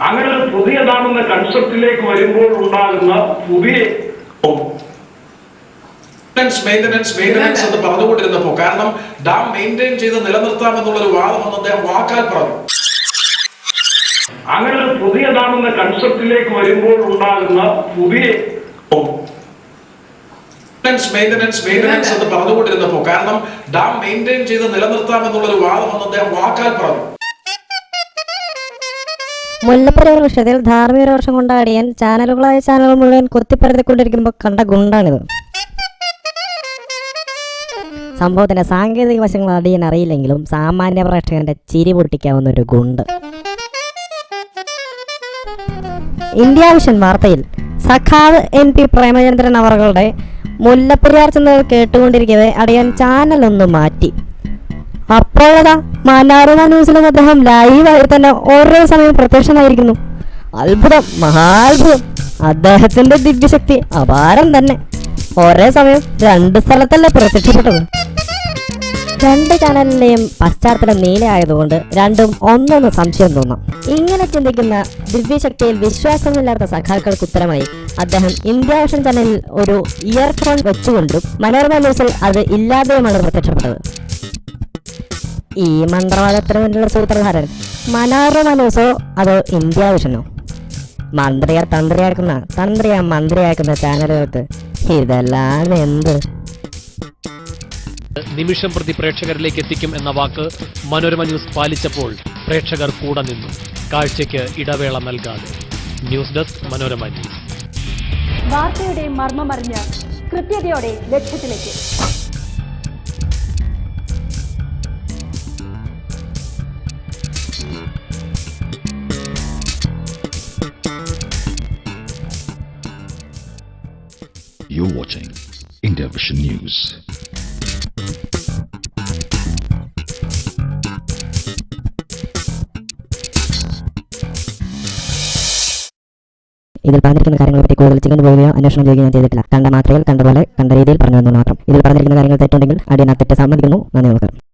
അങ്ങനെ ഒരു പുതിയ ഡാം എന്ന കൺസെപ്റ്റിലേക്ക് വരുമ്പോൾ ഉണ്ടാകുന്ന പുതിയ മെയിൻ്റനൻസ് എന്ന് പറഞ്ഞുകൊണ്ടിരുന്നപ്പോ, കാരണം ഡാം മെയിൻറ്റെയിൻ ചെയ്ത് നിലനിർത്താമെന്നുള്ളൊരു വാദമെന്ന് അദ്ദേഹം വാക്കാൽ പറഞ്ഞു. അങ്ങനെ ഒരു പുതിയ ഡാം എന്ന കൺസെപ്റ്റിലേക്ക് വരുമ്പോൾ ഉണ്ടാകുന്ന പുതിയ മെയിൻ്റനൻസ് എന്ന് പറഞ്ഞുകൊണ്ടിരുന്നപ്പോ, കാരണം ഡാം മെയിൻറ്റെയിൻ ചെയ്ത് നിലനിർത്താമെന്നുള്ളൊരു വാദമെന്ന് അദ്ദേഹം വാക്കാൽ പറഞ്ഞു. മുല്ലപ്പെരിയാർ വിഷയത്തിൽ ധാർമ്മിക രോഷം കൊണ്ടാടിയാൻ ചാനലുകൾ മുഴുവൻ കൊത്തിപ്പരത്തിക്കൊണ്ടിരിക്കുമ്പോൾ കണ്ട ഗുണ്ടാണിത്. സംഭവത്തിന്റെ സാങ്കേതിക വശങ്ങൾ അടിയാൻ അറിയില്ലെങ്കിലും സാമാന്യ പ്രേക്ഷകന്റെ ചിരി പൊട്ടിക്കാവുന്ന ഒരു ഗുണ്ട്. ഇന്ത്യ വിഷൻ വാർത്തയിൽ സഖാവ് NP പ്രേമചന്ദ്രൻ അവറുകളുടെ മുല്ലപ്പെരിയാർ ചെന്നത് കേട്ടുകൊണ്ടിരിക്കവേ അടിയാൻ ചാനലൊന്ന് മാറ്റി. അപ്പോഴതാ മനോരമ ന്യൂസിലും അദ്ദേഹം ലൈവായി തന്നെ ഓരോ സമയം പ്രത്യക്ഷനായിരിക്കുന്നു. അത്ഭുതം, മഹാത്ഭുതം. അദ്ദേഹത്തിന്റെ ദിവ്യശക്തി അപാരം തന്നെ. ഒരേ സമയം 2 സ്ഥലത്തല്ലേ പ്രത്യക്ഷപ്പെട്ടത്. 2 ചാനലിലെയും പശ്ചാത്തലം നീലയായതുകൊണ്ട് രണ്ടും ഒന്നൊന്ന് സംശയം തോന്നാം. ഇങ്ങനെ ചിന്തിക്കുന്ന ദിവ്യശക്തിയിൽ വിശ്വാസമില്ലാത്ത സഖാക്കൾക്ക് ഉത്തരമായി അദ്ദേഹം ഇന്ത്യ വിഷൻ ചാനലിൽ ഒരു ഇയർഫോൺ വെച്ചുകൊണ്ടും മനോരമ ന്യൂസിൽ അത് ഇല്ലാതെയുമാണ് പ്രത്യക്ഷപ്പെട്ടത്. ഈ മന്ത്രവാദത്തിന് വേണ്ടിയുള്ള സൂത്രധാരൻ മനോരമ ന്യൂസോ അതോ ഇന്ത്യ വിഷനോ? മന്ത്രിയെ തന്ത്രിയാക്കുന്ന, തന്ത്രിയെ മന്ത്രിയാക്കുന്ന ചാനലുകൾക്ക് ഇതെല്ലാം എന്ത്? നിമിഷം പ്രതി പ്രേക്ഷകരിലേക്ക് എത്തിക്കും എന്ന വാക്ക് മനോരമ ന്യൂസ് പാലിച്ചപ്പോൾ പ്രേക്ഷകർ കൂടെ നിന്നു, കാഴ്ചയ്ക്ക് ഇടവേള നൽകാതെ. News desk Manorama news. വാർത്തയുടെ മർമ്മമറിഞ്ഞ് കൃത്യതയോടെ ലക്ഷ്യത്തിലേക്ക്. You're watching India Vision News. ഇതിൽ പറഞ്ഞിരിക്കുന്ന കാര്യങ്ങളെ പറ്റി കൂടുതൽ ചിക്കൻ പോവുകയോ അന്വേഷണം ചെയ്യുകയോ ഞാൻ ചെയ്തിട്ടില്ല. കണ്ട മാത്രയിൽ കണ്ടപോലെ കണ്ട രീതിയിൽ പറഞ്ഞു എന്ന് മാത്രം. ഇതിൽ പറഞ്ഞിരിക്കുന്ന കാര്യങ്ങൾ തെറ്റുണ്ടെങ്കിൽ അടിയൻ ആ തെറ്റ് സമ്മതിക്കുന്നു. നന്ദി, നമസ്കാരം.